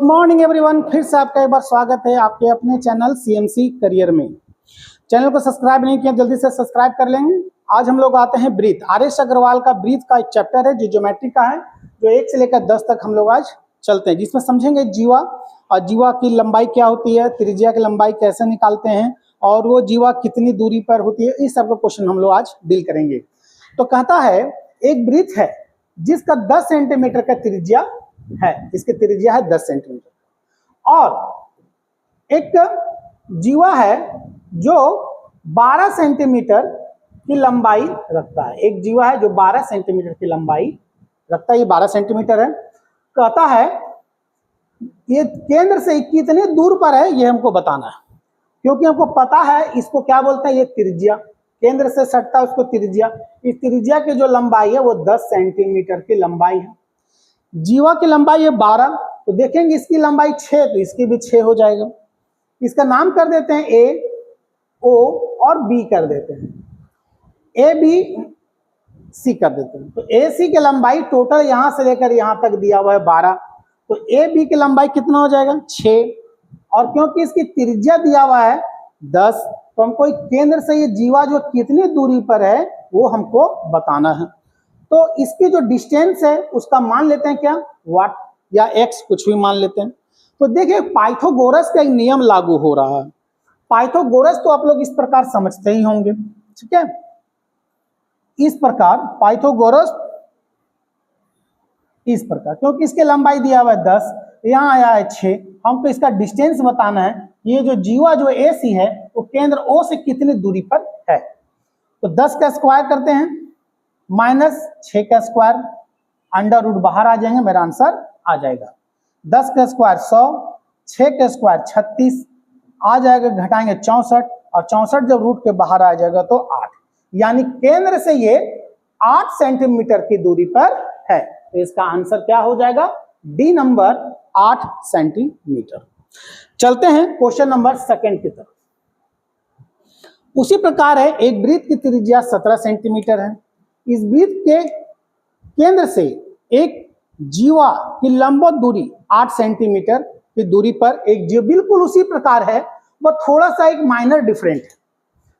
Morning everyone, फिर से आपका एक बार स्वागत है आपके अपने चैनल सीएमसी करियर में। चैनल को सब्सक्राइब नहीं किया जल्दी से सब्सक्राइब कर लेंगे। आज हम लोग आते हैं ब्रीथ, आर.एस. अग्रवाल का ब्रीथ का एक चैप्टर है जो ज्योमेट्री का है, जो 1 से लेकर 10 तक हम लोग आज चलते हैं, जिसमें समझेंगे जीवा और जीवा की लंबाई क्या होती है, त्रिज्या की लंबाई कैसे निकालते हैं और वो जीवा कितनी दूरी पर होती है। इस सब का क्वेश्चन हम लोग आज डील करेंगे। तो कहता है एक ब्रीथ है जिसका 10 सेंटीमीटर का त्रिज्या है, इसकी त्रिज्या है 10 सेंटीमीटर, और एक जीवा है जो 12 सेंटीमीटर की लंबाई रखता है। एक जीवा है जो 12 सेंटीमीटर की लंबाई रखता है, ये 12 सेंटीमीटर है। कहता है ये केंद्र से कितने दूर पर है, ये हमको बताना है, क्योंकि हमको पता है इसको क्या बोलते हैं, ये त्रिज्या, केंद्र से सटता है उसको त्रिज्या। इस त्रिज्या की जो लंबाई है वो 10 सेंटीमीटर की लंबाई है। जीवा की लंबाई है 12, तो देखेंगे इसकी लंबाई 6, तो इसकी भी 6 हो जाएगा। इसका नाम कर देते हैं ए, ओ और बी कर देते हैं, ए बी सी कर देते हैं। तो ए सी की लंबाई टोटल यहां से लेकर यहां तक दिया हुआ है 12, तो ए बी की लंबाई कितना हो जाएगा 6, और क्योंकि इसकी त्रिज्या दिया हुआ है 10, तो हमको केंद्र से ये जीवा जो कितनी दूरी पर है वो हमको बताना है। तो इसकी जो डिस्टेंस है उसका मान लेते हैं क्या, वाट या एक्स, कुछ भी मान लेते हैं। तो देखिए पाइथागोरस का एक नियम लागू हो रहा है। पाइथागोरस तो आप लोग इस प्रकार समझते ही होंगे, ठीक है। इस प्रकार पाइथागोरस इस प्रकार, क्योंकि इसकी लंबाई दिया हुआ है 10, यहाँ आया है 6, हमको इसका डिस्टेंस बताना है। ये जो जीवा जो ए सी है वो केंद्र ओ से कितनी दूरी पर है। तो 10 का स्क्वायर करते हैं माइनस 6 का स्क्वायर, अंडर रूट बाहर आ जाएंगे, मेरा आंसर आ जाएगा 10 का स्क्वायर 100, 6 का स्क्वायर 36 आ जाएगा, घटाएंगे 64, और 64 जब रूट के बाहर आ जाएगा तो 8, यानी केंद्र से ये 8 सेंटीमीटर की दूरी पर है। तो इसका आंसर क्या हो जाएगा, डी नंबर 8 सेंटीमीटर। चलते हैं क्वेश्चन नंबर 2 की तरफ। उसी प्रकार है, एक वृत्त की त्रिज्या 17 सेंटीमीटर है। इस वृत्त के केंद्र से एक जीवा की लंबवत दूरी 8 सेंटीमीटर की दूरी पर एक जीव बिल्कुल उसी प्रकार है, वह थोड़ा सा एक माइनर डिफरेंट है।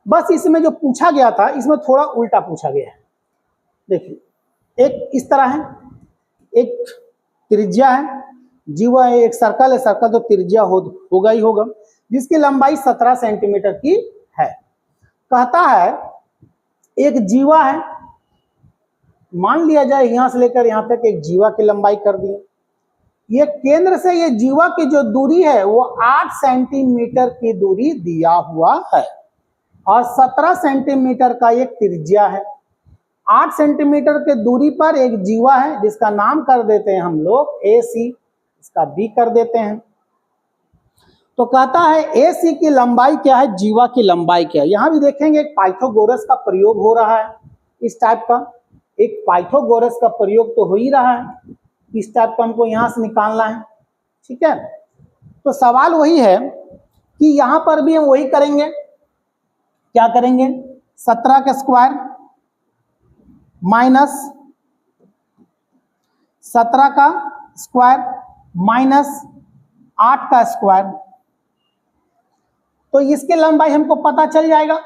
बस इसमें जो पूछा गया था इसमें थोड़ा उल्टा पूछा गया है। देखिए एक इस तरह है, एक त्रिज्या है, जीवा है, एक सर्कल है, सर्कल तो त्रिज्या होगा ही होगा, जिसकी लंबाई 17 सेंटीमीटर की है। कहता है एक जीवा है, मान लिया जाए यहां से लेकर यहां तक एक जीवा की लंबाई कर दी। ये केंद्र से ये जीवा की जो दूरी है वो 8 सेंटीमीटर की दूरी दिया हुआ है, और 17 सेंटीमीटर का एक त्रिज्या है। 8 सेंटीमीटर के दूरी पर एक जीवा है जिसका नाम कर देते हैं हम लोग ए सी, इसका बी कर देते हैं। तो कहता है ए सी की लंबाई क्या है, जीवा की लंबाई क्या है। यहां भी देखेंगे एक पाइथागोरस का प्रयोग हो रहा है, इस टाइप का एक पाइथागोरस का प्रयोग तो हो ही रहा है, इस टाइप का हमको यहां से निकालना है, ठीक है। तो सवाल वही है कि यहां पर भी हम वही करेंगे, क्या करेंगे, 17 का स्क्वायर माइनस 17 का स्क्वायर माइनस 8 का स्क्वायर, तो इसकी लंबाई हमको पता चल जाएगा।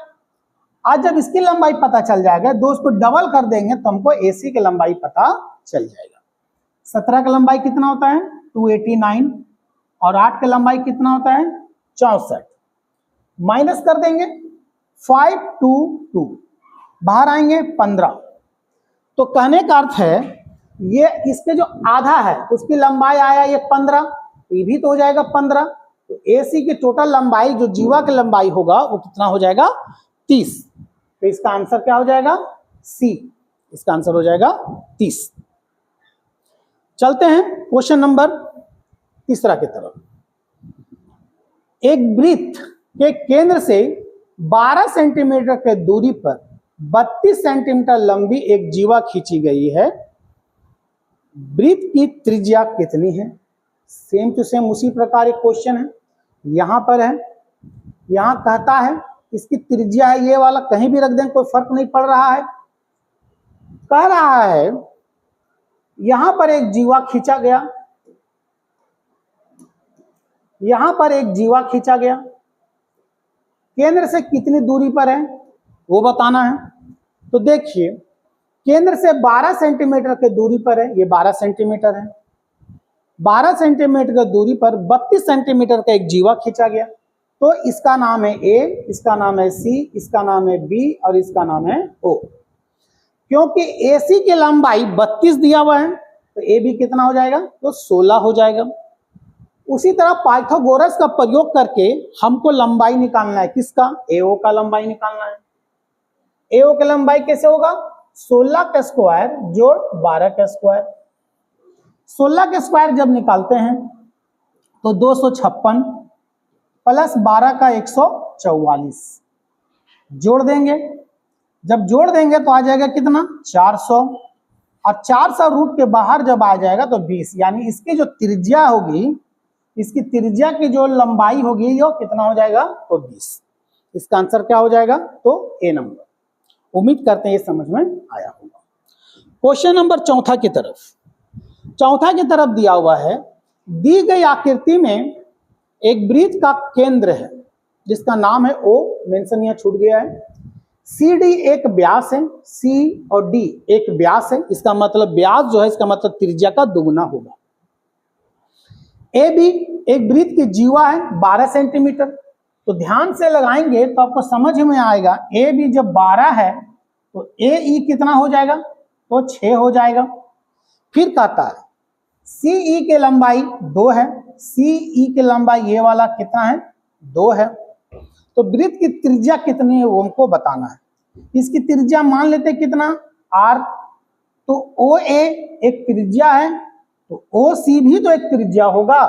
आज जब इसकी लंबाई पता चल जाएगा, दो उसको डबल कर देंगे तो हमको एसी की लंबाई पता चल जाएगा। 17 का लंबाई कितना होता है 289, और 8 का लंबाई कितना होता है 64, माइनस कर देंगे 522, बाहर आएंगे 15। तो कहने का अर्थ है ये इसके जो आधा है उसकी लंबाई आया ये 15, ये भी तो हो जाएगा 15। तो एसी की टोटल लंबाई जो जीवा की लंबाई होगा वो कितना हो जाएगा 30। तो इसका आंसर क्या हो जाएगा सी, इसका आंसर हो जाएगा 30। चलते हैं क्वेश्चन नंबर 3 की तरफ। एक वृत्त के केंद्र से 12 सेंटीमीटर के दूरी पर 32 सेंटीमीटर लंबी एक जीवा खींची गई है। वृत्त की त्रिज्या कितनी है। सेम टू सेम उसी प्रकार एक क्वेश्चन है, यहां पर है, यहां कहता है इसकी त्रिज्या है ये वाला, कहीं भी रख दें कोई फर्क नहीं पड़ रहा है। कह रहा है यहां पर एक जीवा खींचा गया, यहां पर एक जीवा खींचा गया, केंद्र से कितनी दूरी पर है वो बताना है। तो देखिए केंद्र से 12 सेंटीमीटर की दूरी पर है, ये 12 सेंटीमीटर है। 12 सेंटीमीटर की दूरी पर 32 सेंटीमीटर का एक जीवा खींचा गया। तो इसका नाम है ए, इसका नाम है सी, इसका नाम है बी और इसका नाम है ओ। क्योंकि एसी की लंबाई 32 दिया हुआ है तो ए बी कितना हो जाएगा, तो 16 हो जाएगा। उसी तरह पाइथागोरस का प्रयोग करके हमको लंबाई निकालना है, किसका, एओ का लंबाई निकालना है। एओ की लंबाई कैसे होगा, 16 का स्क्वायर जोड़ 12 का स्क्वायर। 16 के स्क्वायर जब निकालते हैं तो 256 प्लस 12 का 144 जोड़ देंगे। जब जोड़ देंगे तो आ जाएगा कितना, 400, और 400 रूट के बाहर जब आ जाएगा तो 20, यानी इसकी जो त्रिज्या होगी, इसकी त्रिज्या की जो लंबाई होगी वो कितना हो जाएगा, तो 20। इसका आंसर क्या हो जाएगा, तो ए नंबर। उम्मीद करते हैं ये समझ में आया होगा। क्वेश्चन नंबर चौथा की तरफ दिया हुआ है, दी गई आकृति में एक वृत्त का केंद्र है जिसका नाम है ओ, मेंशन यहां छूट गया है। सी डी एक व्यास है, सी और डी एक व्यास है, इसका मतलब व्यास जो है इसका मतलब त्रिज्या का दुगुना होगा। ए बी एक वृत्त की जीवा है 12 सेंटीमीटर। तो ध्यान से लगाएंगे तो आपको समझ में आएगा, ए बी जब 12 है तो ए ई कितना हो जाएगा, तो 6 हो जाएगा। फिर कहता है सी ई की लंबाई 2 है, सी ई की लंबाई ये वाला कितना है, 2 है। तो वृत्त की त्रिज्या कितनी है वो हमको बताना है। इसकी त्रिज्या मान लेते हैं कितना, r। तो ओ ए एक त्रिज्या है तो ओ सी भी तो एक त्रिज्या होगा,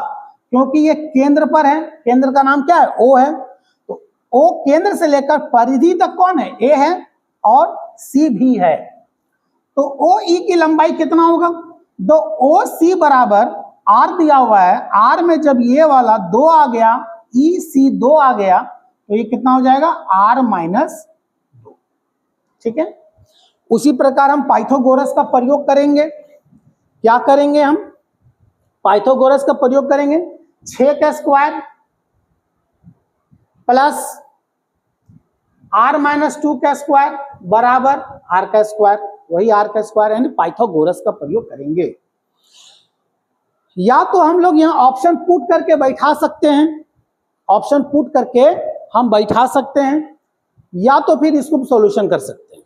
क्योंकि ये केंद्र पर है, केंद्र का नाम क्या है, ओ है। तो ओ केंद्र से लेकर परिधि तक कौन है, ए है, और सी भी है। तो ओ ई की लंबाई कितना होगा, तो ओ सी बराबर आर दिया हुआ है, आर में जब ये वाला 2 आ गया, ई सी 2 आ गया तो ये कितना हो जाएगा, आर माइनस 2। ठीक है। उसी प्रकार हम पाइथागोरस का प्रयोग करेंगे। क्या करेंगे, हम पाइथागोरस का प्रयोग करेंगे। 6 का स्क्वायर प्लस आर माइनस 2 का स्क्वायर बराबर आर का स्क्वायर, वही आर का स्क्वायर यानी पाइथागोरस का प्रयोग करेंगे। या तो हम लोग यहाँ ऑप्शन पुट करके बैठा सकते हैं, ऑप्शन पुट करके हम बैठा सकते हैं, या तो फिर इसको सॉल्यूशन कर सकते हैं।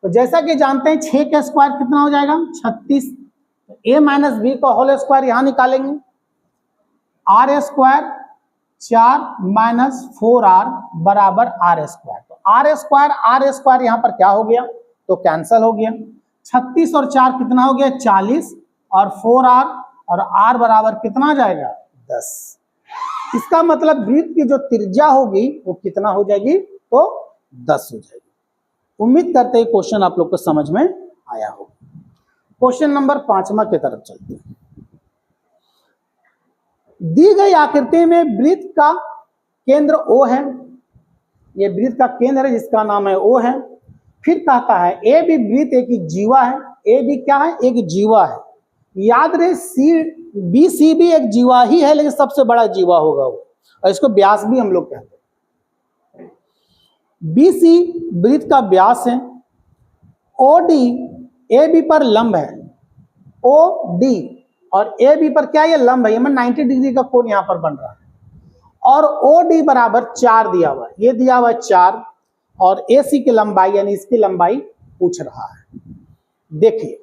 तो जैसा कि जानते हैं 6 का स्क्वायर कितना हो जाएगा, 36। ए माइनस बी का होल स्क्वायर यहां निकालेंगे, आर स्क्वायर 4 माइनस 4r बराबर आर स्क्वायर। तो आर स्क्वायर यहां पर क्या हो गया, तो कैंसल हो गया। 36 और 4 कितना हो गया, 40, और 4r और r बराबर कितना आ जाएगा, 10। इसका मतलब वृत्त की जो त्रिज्या होगी वो कितना हो जाएगी, तो 10 हो जाएगी। उम्मीद करते हैं क्वेश्चन आप लोग को समझ में आया हो। क्वेश्चन नंबर 5वां की तरफ चलते हैं। दी गई आकृति में वृत्त का केंद्र O है, ये वृत्त का केंद्र है जिसका नाम है O है। फिर कहता है ए बी वृत्त एक जीवा है, ए बी क्या है, एक जीवा है। याद रहे बी सी भी एक जीवा ही है, लेकिन सबसे बड़ा जीवा होगा वो, और इसको व्यास भी हम लोग कहते हैं। बी सी वृत्त का व्यास है, ओ डी ए बी पर लंब है, ओ डी और ए बी पर क्या, ये लंब है, ये 90 डिग्री का कोण यहां पर बन रहा है। और ओ डी बराबर 4 दिया हुआ है, ये दिया हुआ है 4, और ए सी की लंबाई यानी इसकी लंबाई पूछ रहा है। देखिए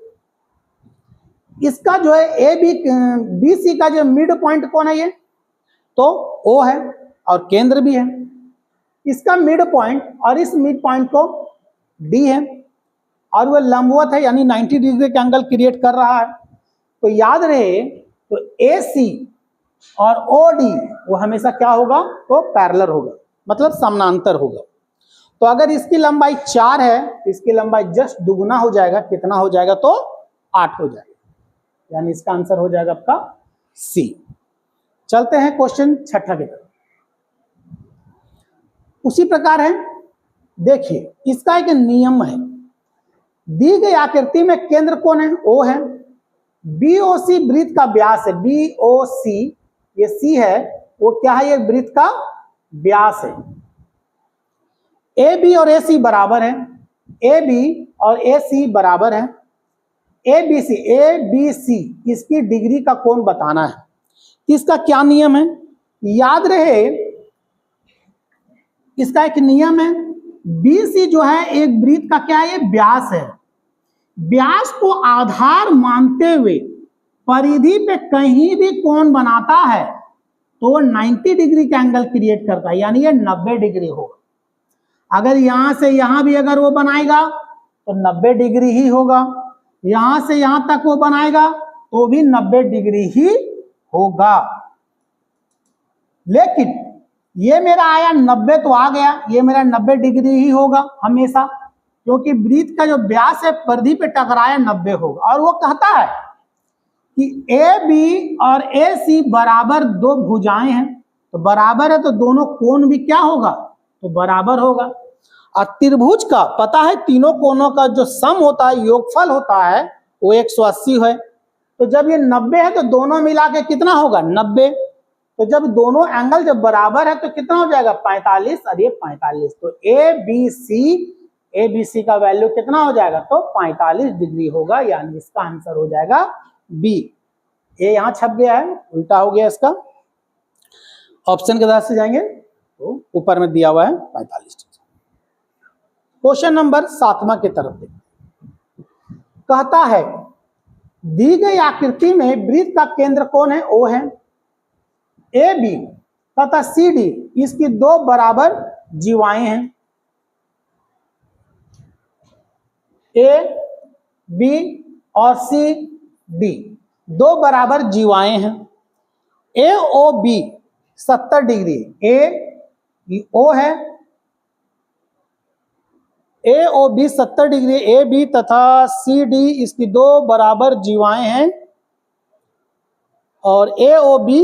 इसका जो है ए बी बी सी का जो मिड पॉइंट कौन है, ये तो ओ है और केंद्र भी है। इसका मिड पॉइंट और इस मिड पॉइंट को डी है, और वह लंबवत है यानी 90 डिग्री का एंगल क्रिएट कर रहा है। तो याद रहे तो ए सी और ओ डी वो हमेशा क्या होगा, तो पैरेलल होगा, मतलब समानांतर होगा। तो अगर इसकी लंबाई 4 है तो इसकी लंबाई जस्ट दुगुना हो जाएगा, कितना हो जाएगा, तो 8 हो जाएगा, यानी इसका आंसर हो जाएगा आपका सी। चलते हैं क्वेश्चन 6 की तरफ। उसी प्रकार है, देखिए इसका एक नियम है। दी गई आकृति में केंद्र कौन है, ओ है। बीओसी वृत्त का व्यास है, बीओसी ये सी है, वो क्या है, ये वृत्त का व्यास है। ए बी और ए सी बराबर है, ए बी और ए सी बराबर है, ए बी सी इसकी डिग्री का कोण बताना है। इसका क्या नियम है, याद रहे इसका एक नियम है, बी सी जो है एक वृत्त का क्या है, व्यास है। व्यास को आधार मानते हुए परिधि पे कहीं भी कोण बनाता है तो 90 डिग्री का एंगल क्रिएट करता है, यानी ये 90 डिग्री होगा। अगर यहां से यहां भी अगर वो बनाएगा तो 90 डिग्री ही होगा, यहां से यहां तक वो बनाएगा तो भी 90 डिग्री ही होगा। लेकिन ये मेरा आया 90 तो आ गया, ये मेरा 90 डिग्री ही होगा हमेशा, क्योंकि वृत्त का जो व्यास है परिधि पे टकराया 90 होगा। और वो कहता है कि ए बी और ए सी बराबर दो भुजाएं हैं, तो बराबर है तो दोनों कोण भी क्या होगा, तो बराबर होगा। और त्रिभुज का पता है तीनों कोणों का जो सम होता है, योगफल होता है, वो 180 है। तो जब ये 90 है तो दोनों मिला के कितना होगा, 90। तो जब दोनों एंगल जब बराबर है तो कितना हो जाएगा, 45 और ये 45। तो ए बी सी का वैल्यू कितना हो जाएगा, तो 45 डिग्री होगा, यानी इसका आंसर हो जाएगा बी। ए यहां छप गया है, उल्टा हो गया इसका। ऑप्शन के साथ से जाएंगे तो ऊपर में दिया हुआ है 45 डिग्री। क्वेश्चन नंबर 7वां की तरफ देखते, कहता है दी गई आकृति में वृत्त का केंद्र कौन है, ओ है। ए बी तथा सी डी इसकी दो बराबर जीवाएं हैं। ए बी और सी डी दो बराबर जीवाएं हैं। ए O B 70 degree, A O है, A O B 70 degree, A B तथा सी डी इसकी दो बराबर जीवाएं हैं और ए ओ बी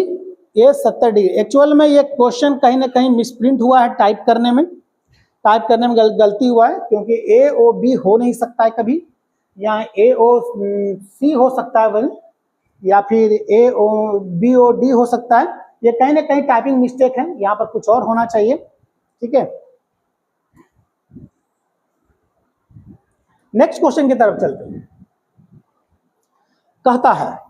ये 70 डिग्री। एक्चुअल में ये क्वेश्चन कहीं ना कहीं मिसप्रिंट हुआ है, टाइप करने में गलती हुआ है, क्योंकि ए ओ बी हो नहीं सकता है कभी, या ए ओ सी हो सकता है वही, या फिर ए ओ बी ओ डी हो सकता है। ये कहीं ना कहीं टाइपिंग मिस्टेक है, यहाँ पर कुछ और होना चाहिए। ठीक है, नेक्स्ट क्वेश्चन की तरफ चलते हैं। कहता है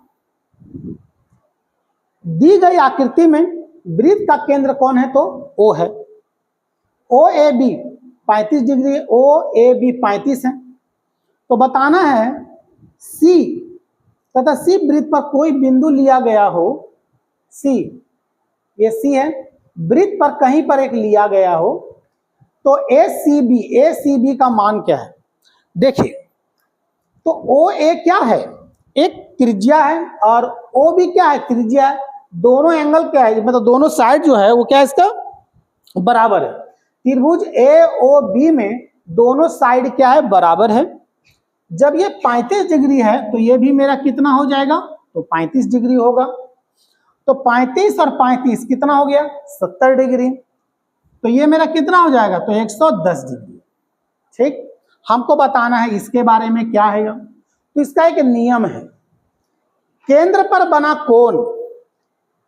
दी गई आकृति में वृत्त का केंद्र कौन है, तो ओ है। O A B 35 degree, O A B 35 है। तो बताना है सी तथा सी वृत्त पर कोई बिंदु लिया गया हो, सी ये सी है, वृत्त पर कहीं पर एक लिया गया हो, तो ए सी बी का मान क्या है। देखिए तो ओ ए क्या है, एक त्रिज्या है, और ओ बी क्या है, त्रिज्या है। दोनों एंगल क्या है, मतलब दोनों साइड जो है वो क्या है, इसका बराबर है। त्रिभुज ए ओ बी में दोनों साइड क्या है, बराबर है। जब ये 35 डिग्री है तो ये भी मेरा कितना हो जाएगा, तो 35 डिग्री होगा। तो 35 और 35 कितना हो गया, 70 डिग्री। तो ये मेरा कितना हो जाएगा, तो 110 डिग्री। ठीक, हमको बताना है इसके बारे में क्या है। तो इसका एक नियम है, केंद्र पर बना कोण,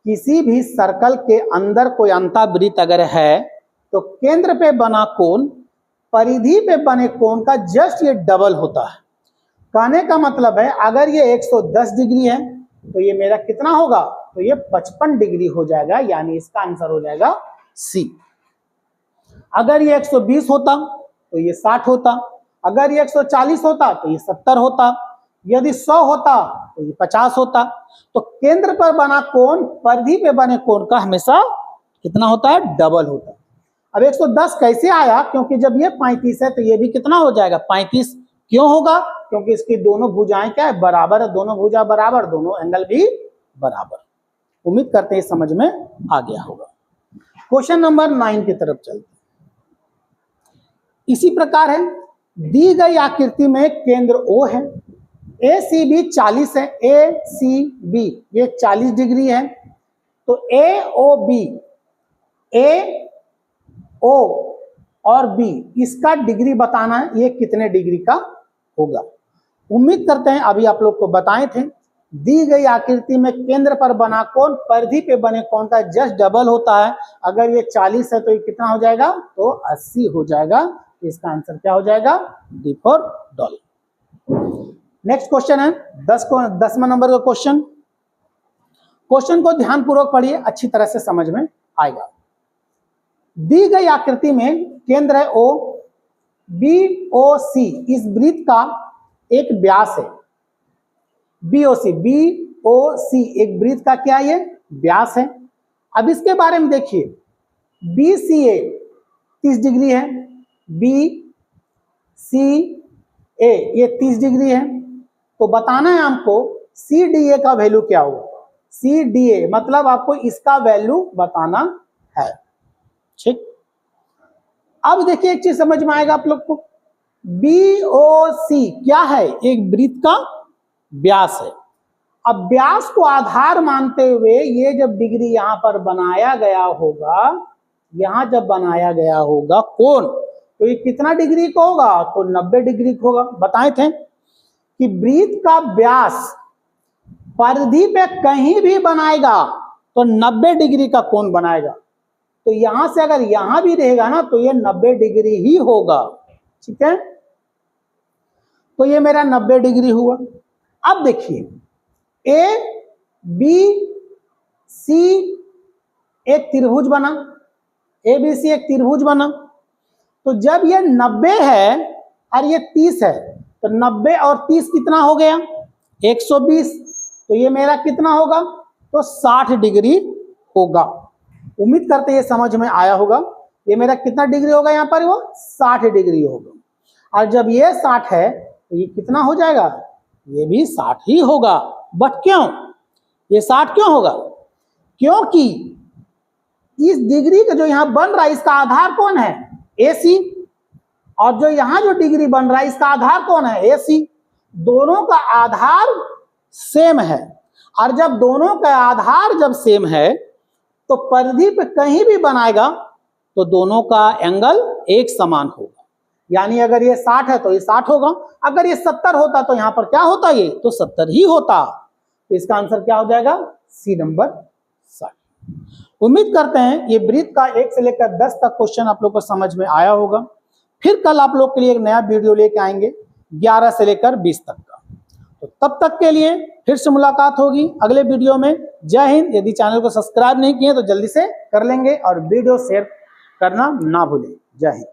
किसी भी सर्कल के अंदर कोई अंतःवृत्त अगर है तो केंद्र पे बना कोण परिधि पे बने कोण का जस्ट ये डबल होता है। कहने का मतलब है अगर ये 110 डिग्री है तो ये मेरा कितना होगा, तो ये 55 डिग्री हो जाएगा, यानी इसका आंसर हो जाएगा सी। अगर ये 120 होता तो ये 60 होता, अगर ये 140 होता तो ये 70 होता, यदि 100 होता तो ये 50 होता। तो केंद्र पर बना कोण परिधि पे बने कोण का हमेशा कितना होता है, डबल होता है। अब 110 कैसे आया, क्योंकि जब ये 35 है तो ये भी कितना हो जाएगा, 35। क्यों होगा, क्योंकि इसकी दोनों भुजाएं क्या है, बराबर है, दोनों भुजा बराबर, दोनों एंगल भी बराबर। उम्मीद करते हैं समझ में आ गया होगा। क्वेश्चन नंबर 9 की तरफ चलते हैं। इसी प्रकार है, दी गई आकृति में केंद्र ओ है, ए सी बी 40 है, ए सी बी ये 40 डिग्री है। तो ए ओ बी, ए ओ और बी इसका डिग्री बताना है, ये कितने डिग्री का होगा। उम्मीद करते हैं अभी आप लोग को बताए थे दी गई आकृति में केंद्र पर बना कोण परिधि पे बने कोण का जस्ट डबल होता है। अगर ये 40 है तो ये कितना हो जाएगा, तो 80 हो जाएगा। इसका आंसर क्या हो जाएगा, D for doll. Next question है 10वां नंबर का क्वेश्चन। क्वेश्चन को ध्यानपूर्वक पढ़िए, अच्छी तरह से समझ में आएगा। दी गई आकृति में केंद्र है O, BOC इस वृत्त का एक व्यास है। BOC एक वृत्त का क्या है, व्यास है। अब इसके बारे में देखिए, BCA 30 डिग्री है, BCA ये 30 डिग्री है। तो बताना है हमको CDA का वैल्यू क्या होगा। CDA मतलब आपको इसका वैल्यू बताना है, ठीक। अब देखिए एक चीज समझ में आएगा आप लोग को, BOC क्या है, एक वृत्त का व्यास है। अब व्यास को आधार मानते हुए ये जब डिग्री यहां पर बनाया गया होगा, यहां जब बनाया गया होगा कोण, तो ये कितना डिग्री का होगा, तो 90 डिग्री का होगा। बताए थे कि वृत्त का व्यास परिधि पे कहीं भी बनाएगा तो 90 डिग्री का कोण बनाएगा। तो यहां से अगर यहां भी रहेगा ना तो ये 90 डिग्री ही होगा, ठीक है। तो ये मेरा 90 डिग्री हुआ। अब देखिए ABC एक त्रिभुज बना, ABC एक त्रिभुज बना। तो जब ये 90 है और ये 30 है, तो 90 और 30 कितना हो गया, 120। तो ये मेरा कितना होगा, तो 60 डिग्री होगा। उम्मीद करते ये समझ में आया होगा। ये मेरा कितना डिग्री होगा यहाँ पर, वो 60 डिग्री होगा। और जब ये 60 है तो ये कितना हो जाएगा, ये भी 60 ही होगा। बट क्यों ये 60 क्यों होगा, क्योंकि इस डिग्री का जो यहाँ बन रहा है इसका आधार कौन है, AC। और जो यहाँ जो डिग्री बन रहा है इसका आधार कौन है, AC। दोनों का आधार सेम है। और जब दोनों का आधार जब सेम है तो परिधि पे कहीं भी बनाएगा तो दोनों का एंगल एक समान होगा। यानी अगर ये 60 है तो ये 60 होगा, अगर ये 70 होता तो यहाँ पर क्या होता, ये तो 70 ही होता। तो इसका आंसर क्या हो जाएगा, सी नंबर 60। उम्मीद करते हैं ये वृत्त का 1 से लेकर 10 तक क्वेश्चन आप लोग को समझ में आया होगा। फिर कल आप लोग के लिए एक नया वीडियो लेके आएंगे 11 से लेकर 20 तक का। तो तब तक के लिए फिर से मुलाकात होगी अगले वीडियो में। जय हिंद। यदि चैनल को सब्सक्राइब नहीं किए तो जल्दी से कर लेंगे और वीडियो शेयर करना ना भूलें। जय हिंद।